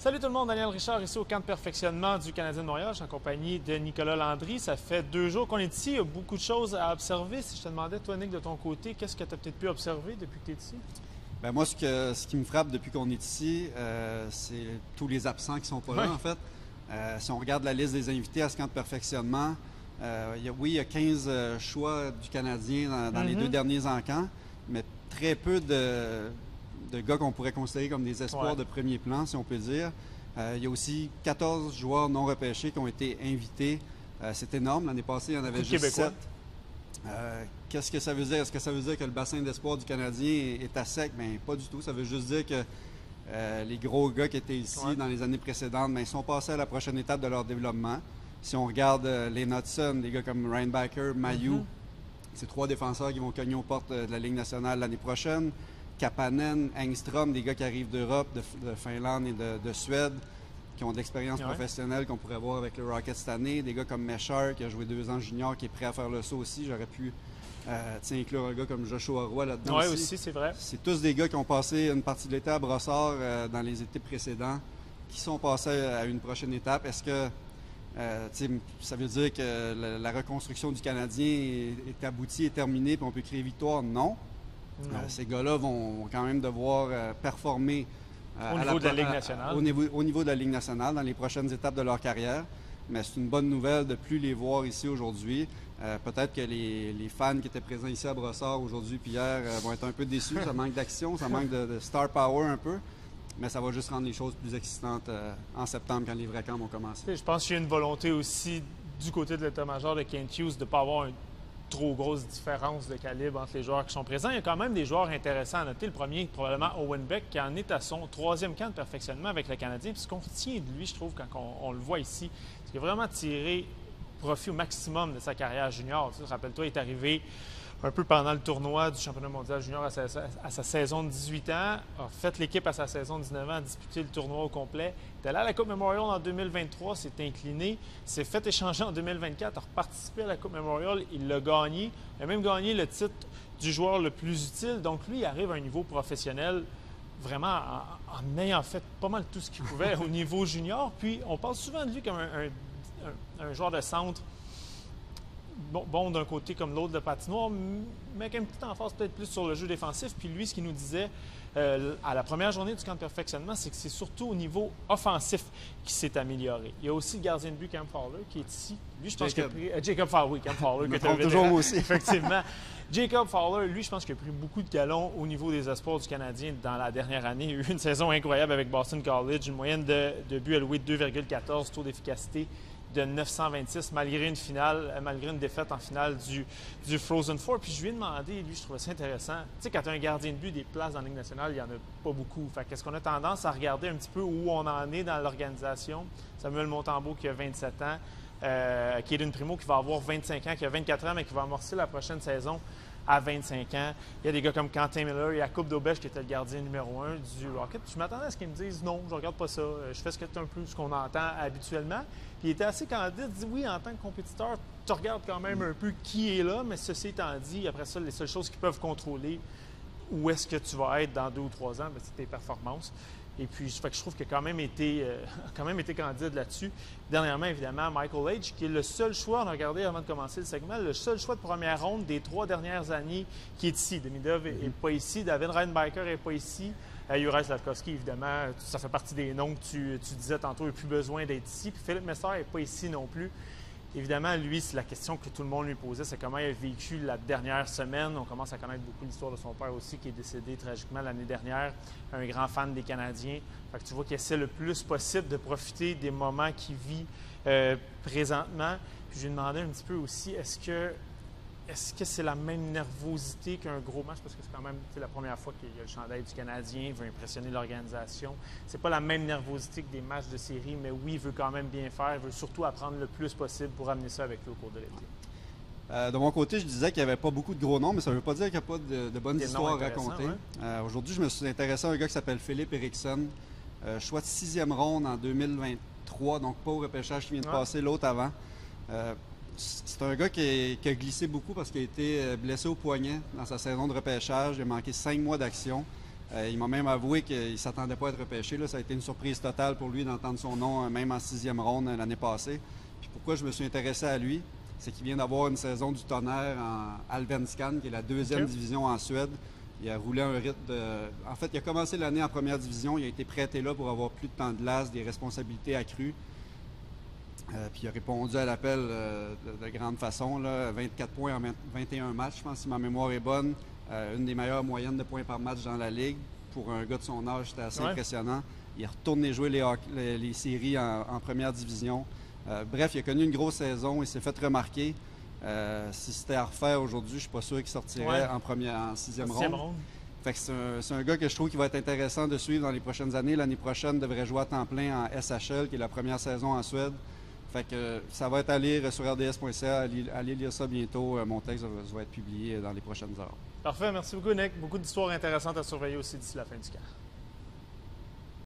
Salut tout le monde, Daniel Richard ici au camp de perfectionnement du Canadien de Montréal. Je suis en compagnie de Nicolas Landry. Ça fait 2 jours qu'on est ici. Il y a beaucoup de choses à observer. Si je te demandais, toi, Nick, de ton côté, qu'est-ce que tu as peut-être pu observer depuis que tu es ici? Bien, moi, ce qui me frappe depuis qu'on est ici, c'est tous les absents qui ne sont pas là, en fait. Si on regarde la liste des invités à ce camp de perfectionnement, il y a 15 choix du Canadien dans les 2 derniers encans, mais très peu de gars qu'on pourrait considérer comme des espoirs de premier plan, si on peut dire. Il y a aussi 14 joueurs non repêchés qui ont été invités. C'est énorme. L'année passée, il y en avait juste 7. Qu'est-ce que ça veut dire? Est-ce que ça veut dire que le bassin d'espoir du Canadien est à sec? Bien, pas du tout. Ça veut juste dire que les gros gars qui étaient ici dans les années précédentes, bien, ils sont passés à la prochaine étape de leur développement. Si on regarde les Knudson, des gars comme Ryan Backer, Mailloux, c'est 3 défenseurs qui vont cogner aux portes de la Ligue nationale l'année prochaine. Kapanen, Engstrom, des gars qui arrivent d'Europe, de Finlande et de Suède, qui ont de l'expérience professionnelle qu'on pourrait voir avec le Rocket cette année. Des gars comme Mesher, qui a joué 2 ans junior, qui est prêt à faire le saut aussi. J'aurais pu inclure un gars comme Joshua Roy là-dedans aussi. Oui, aussi, c'est vrai. C'est tous des gars qui ont passé une partie de l'été à Brossard dans les étés précédents, qui sont passés à une prochaine étape. Est-ce que ça veut dire que la reconstruction du Canadien est aboutie, est terminée, puis on peut créer victoire? Non. Ces gars-là vont quand même devoir performer au niveau de la Ligue nationale. Au niveau de la Ligue nationale, dans les prochaines étapes de leur carrière. Mais c'est une bonne nouvelle de ne plus les voir ici aujourd'hui. Peut-être que les fans qui étaient présents ici à Brossard aujourd'hui et hier vont être un peu déçus. Ça manque d'action, ça manque de star power un peu. Mais ça va juste rendre les choses plus excitantes en septembre quand les vrais camps vont commencer. Je pense qu'il y a une volonté aussi du côté de l'état-major de Kent Hughes de ne pas avoir une trop grosse différence de calibre entre les joueurs qui sont présents. Il y a quand même des joueurs intéressants à noter. Le premier, probablement Owen Beck, qui en est à son 3e camp de perfectionnement avec le Canadien. Puis ce qu'on retient de lui, je trouve, quand on le voit ici, c'est qu'il a vraiment tiré profit au maximum de sa carrière junior. Tu sais, rappelle-toi, il est arrivé un peu pendant le tournoi du championnat mondial junior à sa saison de 18 ans, a fait l'équipe à sa saison de 19 ans, a disputé le tournoi au complet. Il est allé à la Coupe Memorial en 2023, s'est incliné, s'est fait échanger en 2024, a reparticipé à la Coupe Memorial, il l'a gagné. Il a même gagné le titre du joueur le plus utile. Donc lui, il arrive à un niveau professionnel vraiment en ayant fait pas mal tout ce qu'il pouvait au niveau junior. Puis on parle souvent de lui comme un joueur de centre bon d'un côté comme l'autre de patinoire, mais avec une petite emphase peut-être plus sur le jeu défensif. Puis lui, ce qu'il nous disait à la première journée du camp de perfectionnement, c'est que c'est surtout au niveau offensif qui s'est amélioré. Il y a aussi le gardien de but Cam Fowler qui est ici. Lui, je pense qu'il a pris... Jacob Fowler, oui, Cam Fowler. Je me trompe toujours moi aussi. Effectivement. Jacob Fowler, lui, je pense qu'il a pris beaucoup de galons au niveau des espoirs du Canadien dans la dernière année. Il a eu une saison incroyable avec Boston College, une moyenne de buts alloués de 2,14, taux d'efficacité de 926, malgré une défaite en finale du Frozen Four. Puis je lui ai demandé, lui, je trouvais ça intéressant. Tu sais, quand tu as un gardien de but, des places dans la Ligue nationale, il n'y en a pas beaucoup. Fait qu'est-ce qu'on a tendance à regarder un petit peu où on en est dans l'organisation? Samuel Montembeault, qui a 27 ans, qui est d'une primo, qui va avoir 25 ans, qui a 24 ans, mais qui va amorcer la prochaine saison à 25 ans. Il y a des gars comme Quentin Miller, il y a Jakub Dobeš qui était le gardien numéro 1 du Rocket. Je m'attendais à ce qu'ils me disent non, je ne regarde pas ça, je fais un peu ce qu'on entend habituellement. Puis il était assez candide, il dit oui, en tant que compétiteur, tu regardes quand même un peu qui est là, mais ceci étant dit, après ça, les seules choses qu'ils peuvent contrôler, où est-ce que tu vas être dans 2 ou 3 ans, c'est tes performances. Et puis, je trouve qu'il a quand même été candide là-dessus. Dernièrement, évidemment, Michael H., qui est le seul choix, on a regardé avant de commencer le segment, le seul choix de première ronde des 3 dernières années qui est ici. Demidov n'est pas ici, David Reinbacher n'est pas ici. Juraj Slafkovský, évidemment, ça fait partie des noms que tu disais tantôt, il n'a plus besoin d'être ici. Puis Philippe Messer n'est pas ici non plus. Évidemment, lui, c'est la question que tout le monde lui posait, c'est comment il a vécu la dernière semaine. On commence à connaître beaucoup l'histoire de son père aussi, qui est décédé tragiquement l'année dernière, un grand fan des Canadiens. Fait que tu vois qu'il essaie le plus possible de profiter des moments qu'il vit présentement. Puis je lui ai demandé un petit peu aussi, est-ce que c'est la même nervosité qu'un gros match? Parce que c'est quand même la première fois qu'il y a le chandail du Canadien, il veut impressionner l'organisation. C'est pas la même nervosité que des matchs de série, mais oui, il veut quand même bien faire. Il veut surtout apprendre le plus possible pour amener ça avec lui au cours de l'été. De mon côté, je disais qu'il n'y avait pas beaucoup de gros noms, mais ça ne veut pas dire qu'il n'y a pas de bonnes histoires à raconter. Ouais. Aujourd'hui, je me suis intéressé à un gars qui s'appelle Philippe Eriksson, choix de 6e ronde en 2023, donc pas au repêchage qui vient de passer, l'autre avant. C'est un gars qui a glissé beaucoup parce qu'il a été blessé au poignet dans sa saison de repêchage. Il a manqué 5 mois d'action. Il m'a même avoué qu'il ne s'attendait pas à être repêché. Là. Ça a été une surprise totale pour lui d'entendre son nom, même en 6e ronde l'année passée. Puis pourquoi je me suis intéressé à lui, c'est qu'il vient d'avoir une saison du tonnerre en Allsvenskan, qui est la 2e division en Suède. Il a roulé un rythme de... En fait, il a commencé l'année en première division. Il a été prêté là pour avoir plus de temps de glace, des responsabilités accrues. Puis il a répondu à l'appel de grande façon. Là, 24 points en 21 matchs, je pense, si ma mémoire est bonne. Une des meilleures moyennes de points par match dans la Ligue. Pour un gars de son âge, c'était assez impressionnant. Il est retourné jouer les séries en première division. Bref, il a connu une grosse saison. Il s'est fait remarquer. Si c'était à refaire aujourd'hui, je ne suis pas sûr qu'il sortirait en 6e ronde. Fait que c'est un gars que je trouve qui va être intéressant de suivre dans les prochaines années. L'année prochaine, il devrait jouer à temps plein en SHL, qui est la première saison en Suède. Fait que ça va être à lire sur rds.ca. Allez lire ça bientôt. Mon texte va être publié dans les prochaines heures. Parfait. Merci beaucoup, Nick. Beaucoup d'histoires intéressantes à surveiller aussi d'ici la fin du camp.